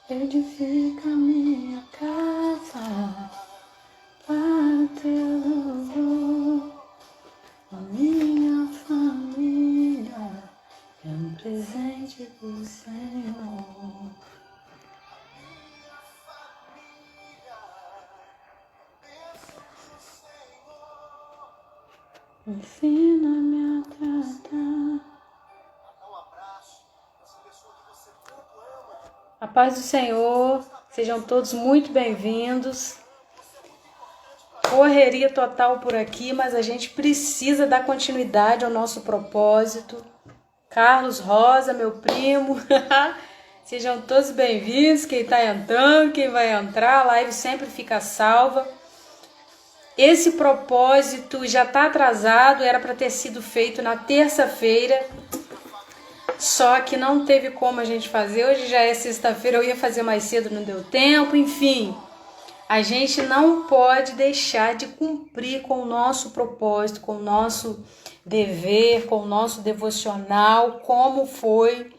edifica minha casa para teu louvor. A minha família é um presente do Senhor. Ensina-me a tratar. A paz do Senhor, sejam todos muito bem-vindos. Correria total por aqui, mas a gente precisa dar continuidade ao nosso propósito. Carlos Rosa, meu primo, sejam todos bem-vindos. Quem está entrando, quem vai entrar, a live sempre fica salva. Esse propósito já está atrasado, era para ter sido feito na terça-feira, só que não teve como a gente fazer. Hoje já é sexta-feira, eu ia fazer mais cedo, não deu tempo, enfim. A gente não pode deixar de cumprir com o nosso propósito, com o nosso dever, com o nosso devocional, como foi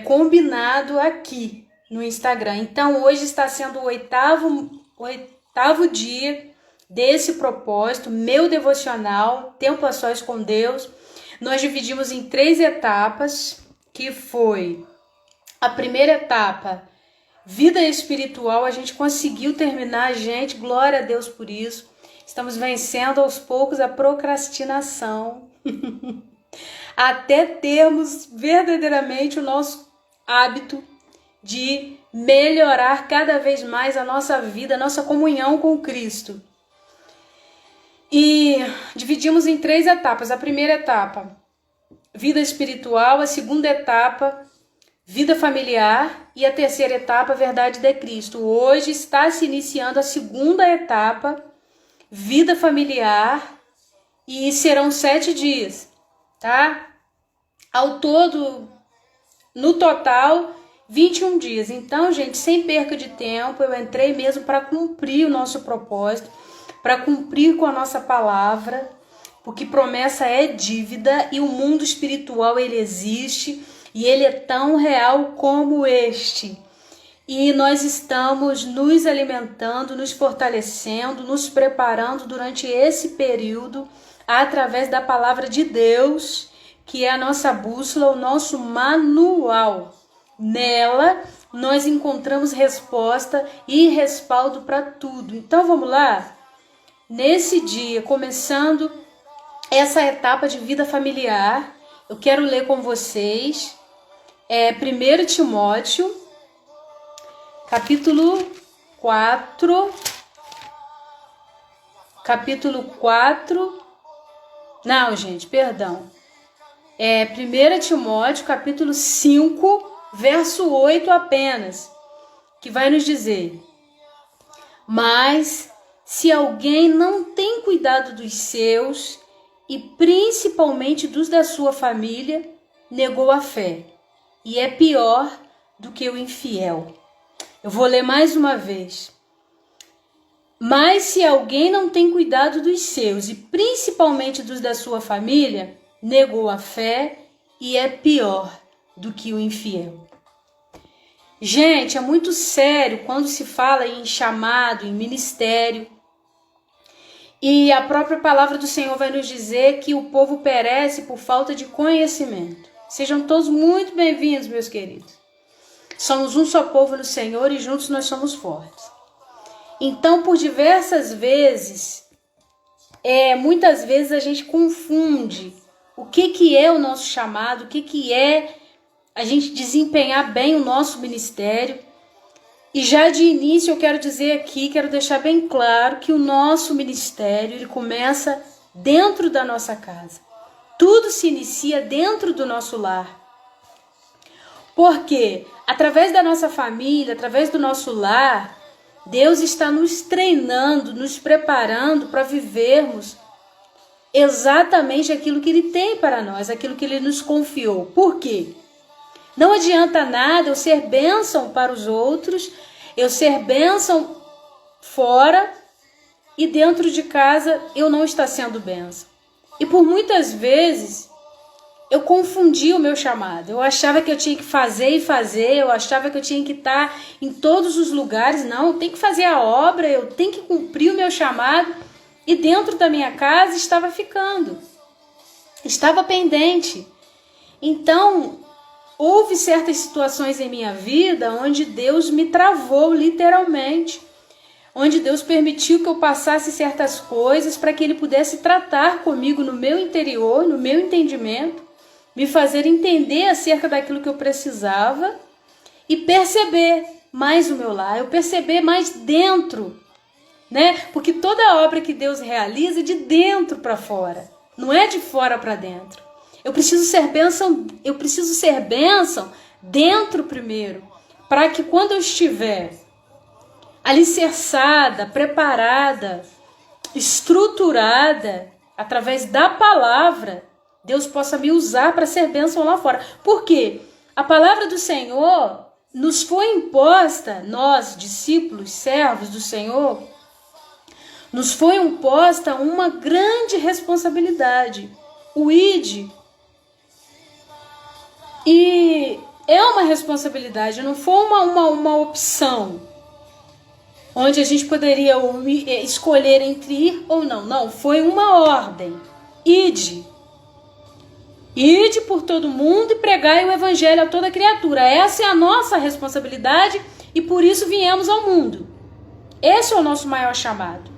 combinado aqui no Instagram. Então, hoje está sendo o oitavo dia desse propósito, meu devocional, Tempo a Sós com Deus. Nós dividimos em 3 etapas, que foi a primeira etapa, vida espiritual. A gente conseguiu terminar, gente, glória a Deus por isso. Estamos vencendo aos poucos a procrastinação, até termos verdadeiramente o nosso hábito de melhorar cada vez mais a nossa vida, a nossa comunhão com Cristo. E dividimos em 3 etapas. A primeira etapa, vida espiritual. A segunda etapa, vida familiar. E a terceira etapa, verdade de Cristo. Hoje está se iniciando a segunda etapa, vida familiar. E serão 7 dias, tá? Ao todo, no total, 21 dias. Então, gente, sem perca de tempo, eu entrei mesmo para cumprir o nosso propósito, para cumprir com a nossa palavra, porque promessa é dívida e o mundo espiritual, ele existe e ele é tão real como este. E nós estamos nos alimentando, nos fortalecendo, nos preparando durante esse período através da palavra de Deus, que é a nossa bússola, o nosso manual. Nela nós encontramos resposta e respaldo para tudo. Então vamos lá? Nesse dia, começando essa etapa de vida familiar, eu quero ler com vocês 1 Timóteo, capítulo 4, não, gente, perdão. 1 Timóteo, capítulo 5, verso 8 apenas, que vai nos dizer: mas se alguém não tem cuidado dos seus, e principalmente dos da sua família, negou a fé, e é pior do que o infiel. Eu vou ler mais uma vez. Mas se alguém não tem cuidado dos seus, e principalmente dos da sua família, negou a fé, e é pior do que o infiel. Gente, é muito sério quando se fala em chamado, em ministério. E a própria palavra do Senhor vai nos dizer que o povo perece por falta de conhecimento. Sejam todos muito bem-vindos, meus queridos. Somos um só povo no Senhor e juntos nós somos fortes. Então, por diversas vezes, muitas vezes a gente confunde o que é o nosso chamado, o que é a gente desempenhar bem o nosso ministério. E já de início eu quero dizer aqui, quero deixar bem claro que o nosso ministério, ele começa dentro da nossa casa. Tudo se inicia dentro do nosso lar. Porque através da nossa família, através do nosso lar, Deus está nos treinando, nos preparando para vivermos exatamente aquilo que Ele tem para nós, aquilo que Ele nos confiou. Por quê? Não adianta nada eu ser bênção para os outros, eu ser bênção fora e dentro de casa eu não estar sendo bênção. E por muitas vezes eu confundi o meu chamado. Eu achava que eu tinha que fazer e fazer, eu achava que eu tinha que estar em todos os lugares. Não, eu tenho que fazer a obra, eu tenho que cumprir o meu chamado. E dentro da minha casa estava ficando, estava pendente. Então, houve certas situações em minha vida onde Deus me travou literalmente, onde Deus permitiu que eu passasse certas coisas para que Ele pudesse tratar comigo no meu interior, no meu entendimento, me fazer entender acerca daquilo que eu precisava e perceber mais o meu lar, eu perceber mais dentro, né? Porque toda obra que Deus realiza é de dentro para fora, não é de fora para dentro. Eu preciso ser bênção dentro primeiro, para que quando eu estiver alicerçada, preparada, estruturada, através da palavra, Deus possa me usar para ser bênção lá fora. Por quê? A palavra do Senhor nos foi imposta, nós, discípulos, servos do Senhor, nos foi imposta uma grande responsabilidade, o ide. E é uma responsabilidade, não foi uma opção, onde a gente poderia escolher entre ir ou não. Não, foi uma ordem. Ide. Ide por todo mundo e pregai o evangelho a toda criatura. Essa é a nossa responsabilidade e por isso viemos ao mundo. Esse é o nosso maior chamado,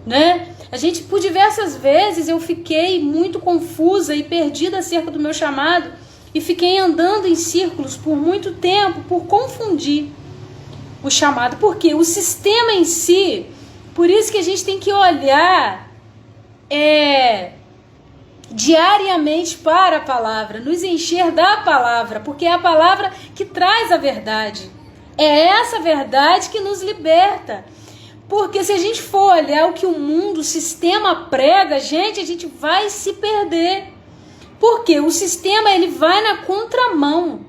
né? A gente, por diversas vezes, eu fiquei muito confusa e perdida acerca do meu chamado e fiquei andando em círculos por muito tempo por confundir o chamado. Porque o sistema em si, por isso que a gente tem que olhar diariamente para a palavra, nos encher da palavra, porque é a palavra que traz a verdade. É essa verdade que nos liberta. Porque se a gente for olhar o que o mundo, o sistema prega, gente, a gente vai se perder. Porque o sistema, ele vai na contramão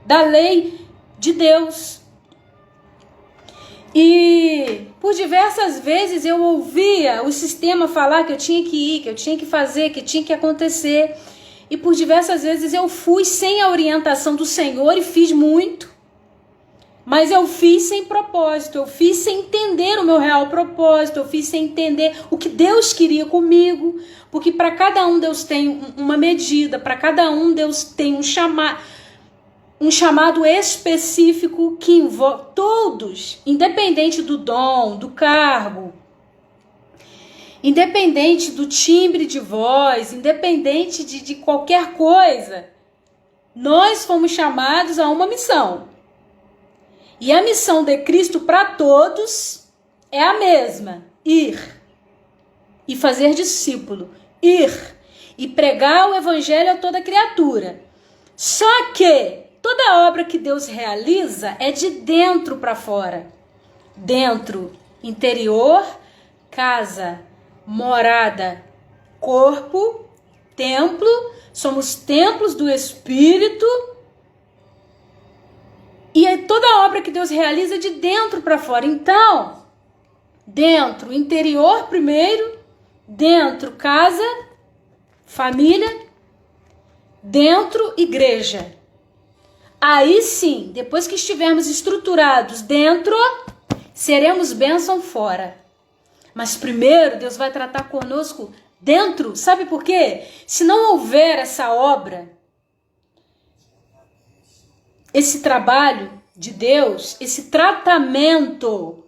da lei de Deus. E por diversas vezes eu ouvia o sistema falar que eu tinha que ir, que eu tinha que fazer, que tinha que acontecer. E por diversas vezes eu fui sem a orientação do Senhor e fiz muito. Mas eu fiz sem propósito, eu fiz sem entender o meu real propósito, eu fiz sem entender o que Deus queria comigo. Porque para cada um Deus tem uma medida, para cada um Deus tem um chamado específico que envolve todos, independente do dom, do cargo, independente do timbre de voz, independente de qualquer coisa, nós fomos chamados a uma missão. E a missão de Cristo para todos é a mesma: ir e fazer discípulo, ir e pregar o evangelho a toda criatura. Só que toda obra que Deus realiza é de dentro para fora. Dentro, interior, casa, morada, corpo, templo, somos templos do Espírito. E é toda obra que Deus realiza de dentro para fora. Então, dentro, interior primeiro, dentro, casa, família, dentro, igreja. Aí sim, depois que estivermos estruturados dentro, seremos bênção fora. Mas primeiro Deus vai tratar conosco dentro. Sabe por quê? Se não houver essa obra, esse trabalho de Deus, esse tratamento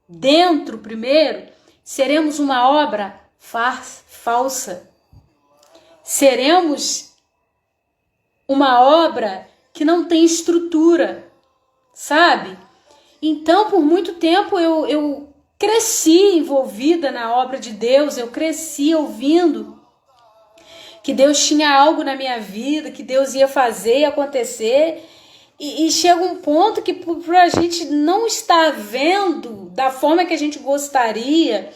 dentro primeiro, seremos uma obra falsa. Seremos uma obra que não tem estrutura, sabe? Então, por muito tempo eu cresci envolvida na obra de Deus, eu cresci ouvindo que Deus tinha algo na minha vida, que Deus ia fazer e acontecer. E chega um ponto que por a gente não estar vendo da forma que a gente gostaria,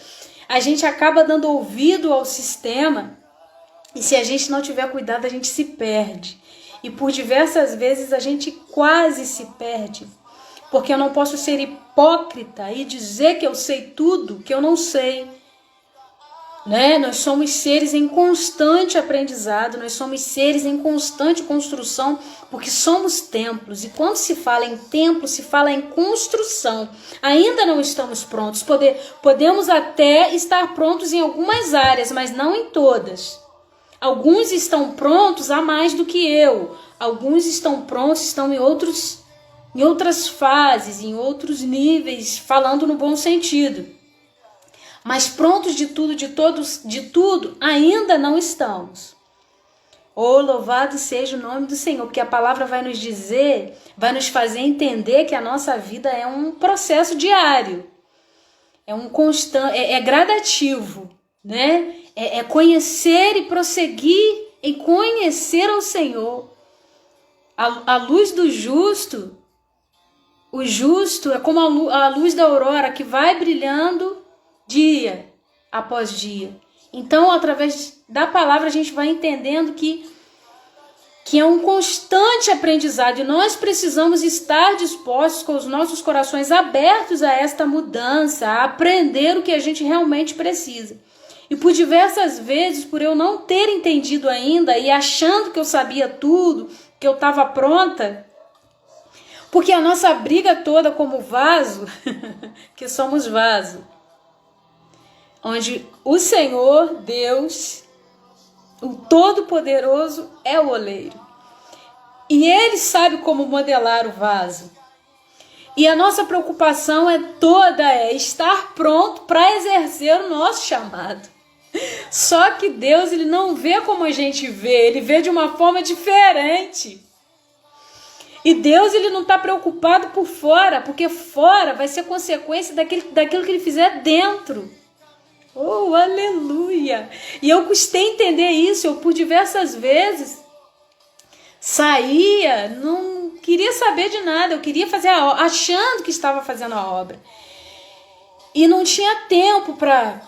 a gente acaba dando ouvido ao sistema. E se a gente não tiver cuidado, a gente se perde. E por diversas vezes a gente quase se perde. Porque eu não posso ser hipócrita e dizer que eu sei tudo que eu não sei. né? Nós somos seres em constante aprendizado, nós somos seres em constante construção, porque somos templos. E quando se fala em templo, se fala em construção. Ainda não estamos prontos. Podemos até estar prontos em algumas áreas, mas não em todas. Alguns estão prontos a mais do que eu. Alguns estão prontos, estão em outras fases, em outros níveis, falando no bom sentido. Mas prontos de tudo, de tudo, ainda não estamos. Oh, louvado seja o nome do Senhor, porque a palavra vai nos dizer, vai nos fazer entender que a nossa vida é um processo diário. É um constante, é gradativo, né? É conhecer e prosseguir em conhecer ao Senhor. A luz do justo, o justo é como a luz da aurora que vai brilhando dia após dia. Então, através da palavra, a gente vai entendendo que é um constante aprendizado e nós precisamos estar dispostos com os nossos corações abertos a esta mudança, a aprender o que a gente realmente precisa. E por diversas vezes, por eu não ter entendido ainda e achando que eu sabia tudo, que eu estava pronta, porque a nossa briga toda como vaso, que somos vaso, onde o Senhor, Deus, o Todo-Poderoso, é o oleiro. E Ele sabe como modelar o vaso. E a nossa preocupação é estar pronto para exercer o nosso chamado. Só que Deus, Ele não vê como a gente vê, Ele vê de uma forma diferente. E Deus, Ele não está preocupado por fora, porque fora vai ser consequência daquilo que Ele fizer dentro. Oh, aleluia! E eu custei entender isso, eu por diversas vezes saía, não queria saber de nada, eu queria fazer a obra, achando que estava fazendo a obra. E não tinha tempo para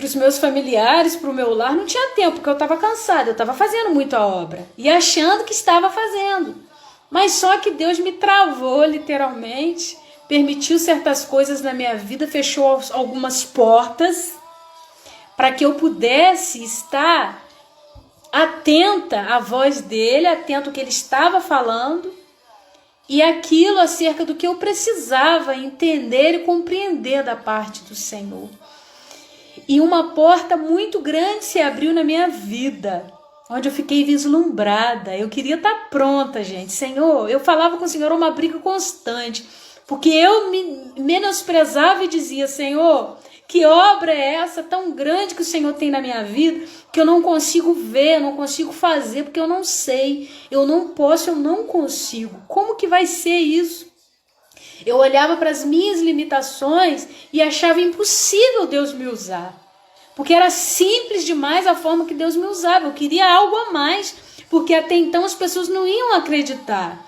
os meus familiares, para o meu lar, não tinha tempo, porque eu estava cansada, eu estava fazendo muito a obra. E achando que estava fazendo. Mas só que Deus me travou, literalmente, permitiu certas coisas na minha vida, fechou algumas portas para que eu pudesse estar atenta à voz dele, atento ao que ele estava falando e aquilo acerca do que eu precisava entender e compreender da parte do Senhor. E uma porta muito grande se abriu na minha vida, onde eu fiquei vislumbrada. Eu queria estar pronta, gente. Senhor, eu falava com o Senhor uma briga constante, porque eu me menosprezava e dizia: Senhor, que obra é essa tão grande que o Senhor tem na minha vida, que eu não consigo ver, eu não consigo fazer, porque eu não sei, eu não posso, eu não consigo. Como que vai ser isso? Eu olhava para as minhas limitações e achava impossível Deus me usar, porque era simples demais a forma que Deus me usava. Eu queria algo a mais, porque até então as pessoas não iam acreditar.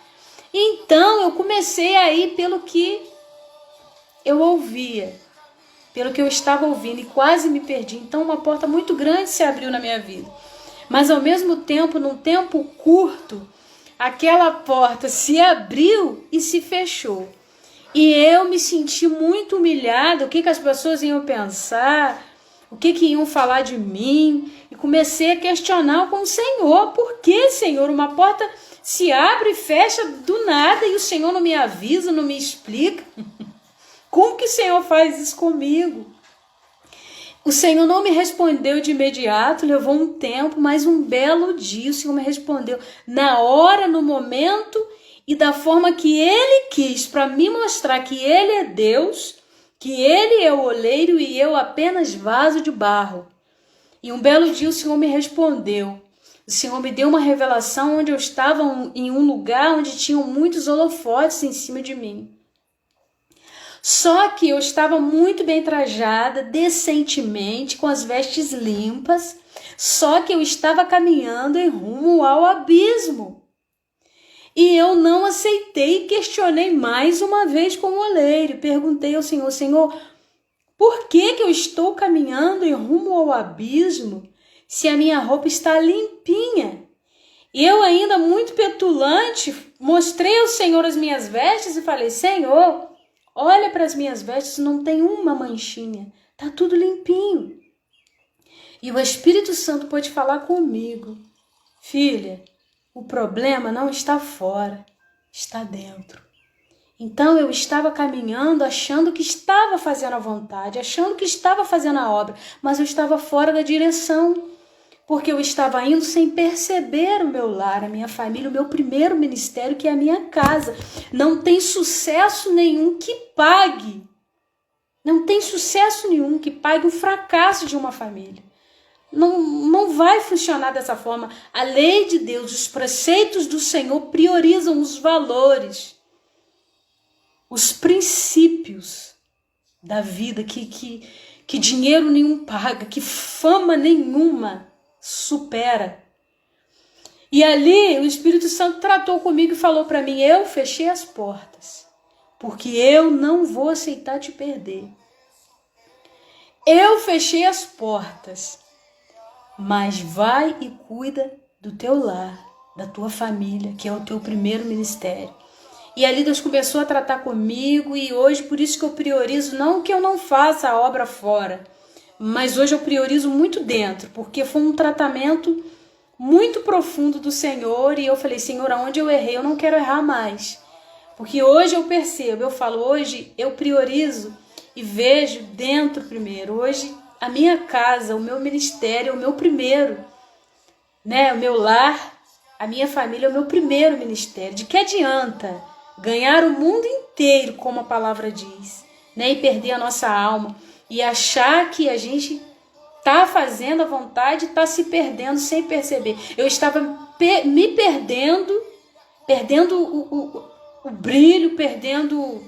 Então eu comecei a ir pelo que eu ouvia, pelo que eu estava ouvindo, e quase me perdi. Então uma porta muito grande se abriu na minha vida. Mas ao mesmo tempo, num tempo curto, aquela porta se abriu e se fechou. E eu me senti muito humilhada. O que as pessoas iam pensar? O que iam falar de mim? E comecei a questionar com o Senhor. Por que, Senhor, uma porta se abre e fecha do nada e o Senhor não me avisa, não me explica? Como que o Senhor faz isso comigo? O Senhor não me respondeu de imediato, levou um tempo, mas um belo dia o Senhor me respondeu na hora, no momento e da forma que Ele quis, para me mostrar que Ele é Deus, que Ele é o oleiro e eu apenas vaso de barro. E um belo dia o Senhor me respondeu. O Senhor me deu uma revelação onde eu estava em um lugar onde tinham muitos holofotes em cima de mim. Só que eu estava muito bem trajada, decentemente, com as vestes limpas, só que eu estava caminhando em rumo ao abismo. E eu não aceitei e questionei mais uma vez com o oleiro. Perguntei ao Senhor: Senhor, por que eu estou caminhando em rumo ao abismo se a minha roupa está limpinha? E eu, ainda muito petulante, mostrei ao Senhor as minhas vestes e falei: Senhor, olha para as minhas vestes, não tem uma manchinha, tá tudo limpinho. E o Espírito Santo pôde falar comigo: filha, o problema não está fora, está dentro. Então eu estava caminhando achando que estava fazendo a vontade, achando que estava fazendo a obra, mas eu estava fora da direção, porque eu estava indo sem perceber o meu lar, a minha família, o meu primeiro ministério, que é a minha casa. Não tem sucesso nenhum que pague. Não tem sucesso nenhum que pague o fracasso de uma família. Não vai funcionar dessa forma. A lei de Deus, os preceitos do Senhor priorizam os valores, os princípios da vida que dinheiro nenhum paga, que fama nenhuma supera. E ali o Espírito Santo tratou comigo e falou para mim: eu fechei as portas, porque eu não vou aceitar te perder. Eu fechei as portas, mas vai e cuida do teu lar, da tua família, que é o teu primeiro ministério. E ali Deus começou a tratar comigo, e hoje por isso que eu priorizo, não que eu não faça a obra fora, mas hoje eu priorizo muito dentro, porque foi um tratamento muito profundo do Senhor, e eu falei: Senhor, aonde eu errei, eu não quero errar mais. Porque hoje eu percebo, eu falo, hoje eu priorizo e vejo dentro primeiro. Hoje a minha casa, o meu ministério é o meu primeiro, né? O meu lar, a minha família é o meu primeiro ministério. De que adianta ganhar o mundo inteiro, como a palavra diz, né? E perder a nossa alma e achar que a gente tá fazendo a vontade, tá se perdendo sem perceber. Eu estava me perdendo o brilho, perdendo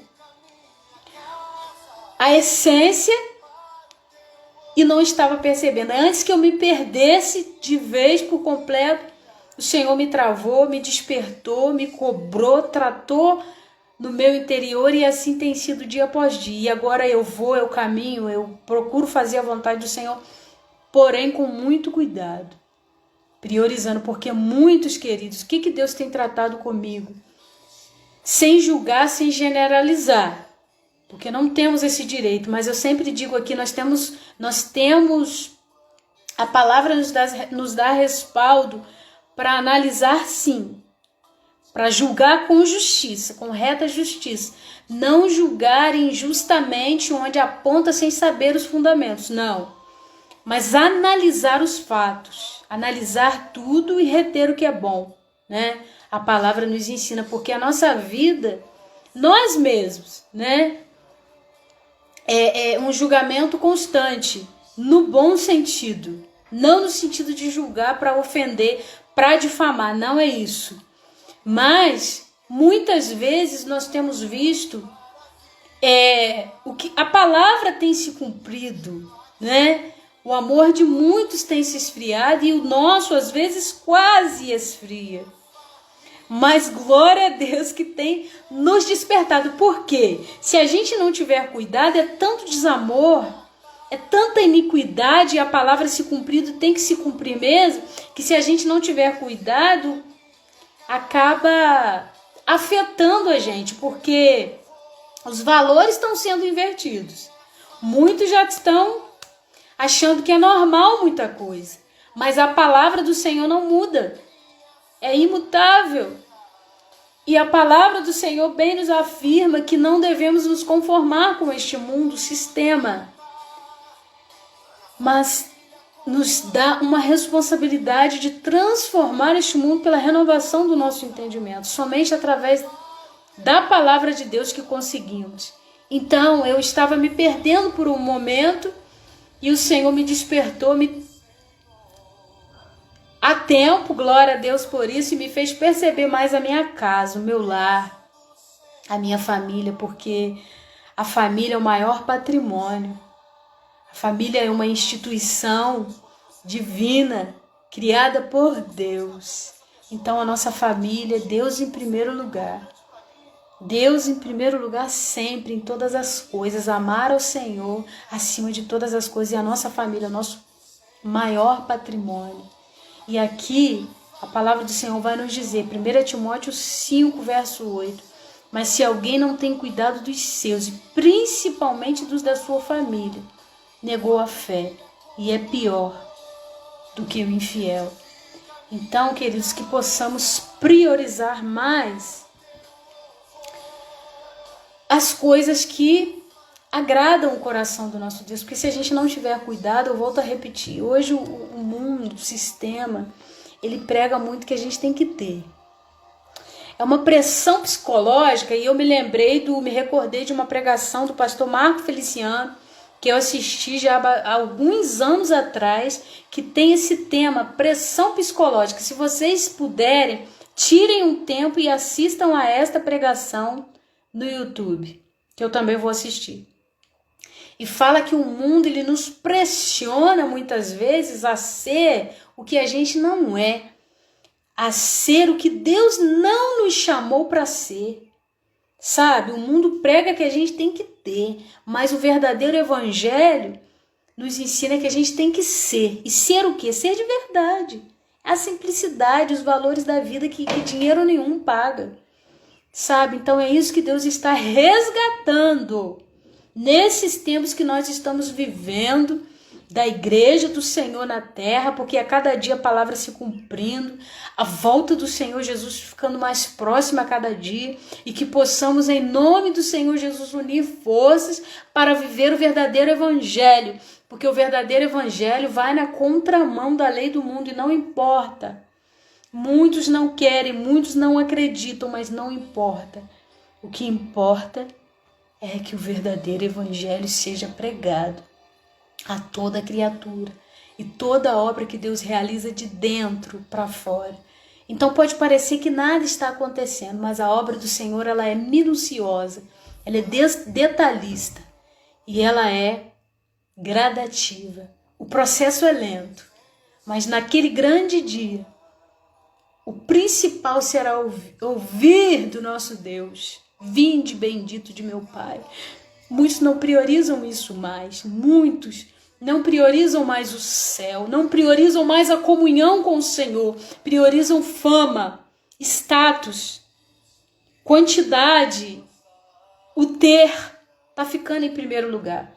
a essência, e não estava percebendo. Antes que eu me perdesse de vez por completo, o Senhor me travou, me despertou, me cobrou, tratou no meu interior, e assim tem sido dia após dia. E agora eu caminho, eu procuro fazer a vontade do Senhor, porém com muito cuidado, priorizando, porque muitos queridos, o que Deus tem tratado comigo? Sem julgar, sem generalizar, porque não temos esse direito, mas eu sempre digo aqui, nós temos a palavra nos dá respaldo para analisar, sim, para julgar com justiça, com reta justiça, não julgar injustamente onde aponta sem saber os fundamentos, não, mas analisar os fatos, analisar tudo e reter o que é bom, né? A palavra nos ensina, porque a nossa vida, nós mesmos, né? É um julgamento constante, no bom sentido, não no sentido de julgar para ofender, para difamar, não é isso. Mas muitas vezes nós temos visto o que a palavra tem se cumprido, né? O amor de muitos tem se esfriado e o nosso às vezes quase esfria. Mas glória a Deus que tem nos despertado. Por quê? Se a gente não tiver cuidado, é tanto desamor, é tanta iniquidade, e a palavra se cumprido tem que se cumprir mesmo, que se a gente não tiver cuidado, acaba afetando a gente, porque os valores estão sendo invertidos. Muitos já estão achando que é normal muita coisa, mas a palavra do Senhor não muda. É imutável. E a palavra do Senhor bem nos afirma que não devemos nos conformar com este mundo, sistema, mas nos dá uma responsabilidade de transformar este mundo pela renovação do nosso entendimento. Somente através da palavra de Deus que conseguimos. Então eu estava me perdendo por um momento e o Senhor me despertou, a tempo, glória a Deus por isso, e me fez perceber mais a minha casa, o meu lar, a minha família, porque a família é o maior patrimônio. A família é uma instituição divina, criada por Deus. Então a nossa família, Deus em primeiro lugar. Deus em primeiro lugar sempre, em todas as coisas. Amar ao Senhor acima de todas as coisas. E a nossa família é o nosso maior patrimônio. E aqui a palavra do Senhor vai nos dizer, 1 Timóteo 5, verso 8, mas se alguém não tem cuidado dos seus, e principalmente dos da sua família, negou a fé, e é pior, do que o infiel. Então, queridos, que possamos priorizar mais as coisas que agradam o coração do nosso Deus, porque se a gente não tiver cuidado, eu volto a repetir, hoje o mundo, o sistema, ele prega muito que a gente tem que ter. É uma pressão psicológica, e eu me recordei de uma pregação do pastor Marco Feliciano, que eu assisti já há alguns anos atrás, que tem esse tema, pressão psicológica. Se vocês puderem, tirem um tempo e assistam a esta pregação no YouTube, que eu também vou assistir. E fala que o mundo, ele nos pressiona muitas vezes a ser o que a gente não é, a ser o que Deus não nos chamou para ser. Sabe, o mundo prega que a gente tem que ter, mas o verdadeiro evangelho nos ensina que a gente tem que ser. E ser o quê? Ser de verdade. A simplicidade, os valores da vida que dinheiro nenhum paga. Sabe, então é isso que Deus está resgatando nesses tempos que nós estamos vivendo, da igreja do Senhor na terra, porque a cada dia a palavra se cumprindo, a volta do Senhor Jesus ficando mais próxima a cada dia, e que possamos, em nome do Senhor Jesus, unir forças para viver o verdadeiro evangelho, porque o verdadeiro evangelho vai na contramão da lei do mundo, e não importa. Muitos não querem, muitos não acreditam, mas não importa. O que importa é que o verdadeiro evangelho seja pregado a toda criatura e toda obra que Deus realiza de dentro para fora. Então pode parecer que nada está acontecendo, mas a obra do Senhor, ela é minuciosa, ela é detalhista e ela é gradativa. O processo é lento, mas naquele grande dia, o principal será ouvir do nosso Deus: vinde bendito de meu Pai. Muitos não priorizam isso mais, muitos não priorizam mais o céu, não priorizam mais a comunhão com o Senhor, priorizam fama, status, quantidade, o ter, está ficando em primeiro lugar.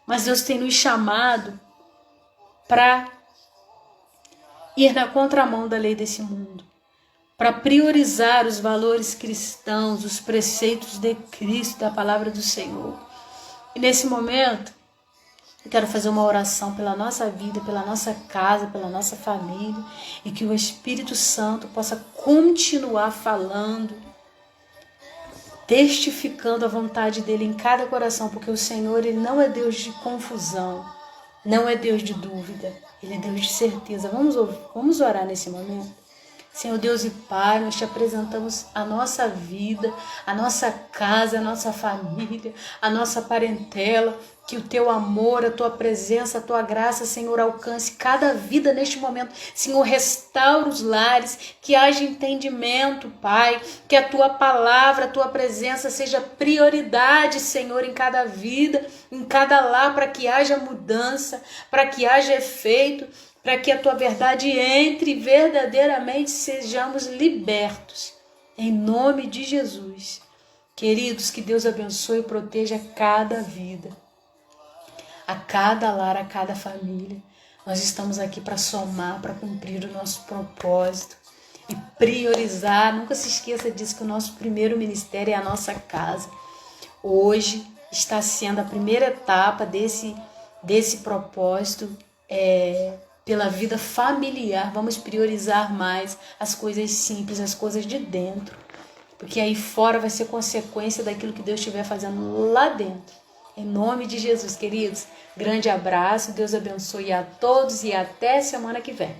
Mas Deus tem nos chamado para ir na contramão da lei desse mundo, para priorizar os valores cristãos, os preceitos de Cristo, da palavra do Senhor. E nesse momento, eu quero fazer uma oração pela nossa vida, pela nossa casa, pela nossa família, e que o Espírito Santo possa continuar falando, testificando a vontade dele em cada coração, porque o Senhor, ele não é Deus de confusão, não é Deus de dúvida, ele é Deus de certeza. Vamos orar nesse momento? Senhor Deus e Pai, nós te apresentamos a nossa vida, a nossa casa, a nossa família, a nossa parentela, que o teu amor, a tua presença, a tua graça, Senhor, alcance cada vida neste momento. Senhor, restaura os lares, que haja entendimento, Pai, que a tua palavra, a tua presença seja prioridade, Senhor, em cada vida, em cada lar, para que haja mudança, para que haja efeito, para que a tua verdade entre e verdadeiramente sejamos libertos. Em nome de Jesus. Queridos, que Deus abençoe e proteja cada vida, a cada lar, a cada família. Nós estamos aqui para somar, para cumprir o nosso propósito e priorizar. Nunca se esqueça disso, que o nosso primeiro ministério é a nossa casa. Hoje está sendo a primeira etapa desse propósito, pela vida familiar. Vamos priorizar mais as coisas simples, as coisas de dentro, porque aí fora vai ser consequência daquilo que Deus estiver fazendo lá dentro. Em nome de Jesus, queridos, grande abraço, Deus abençoe a todos e até semana que vem.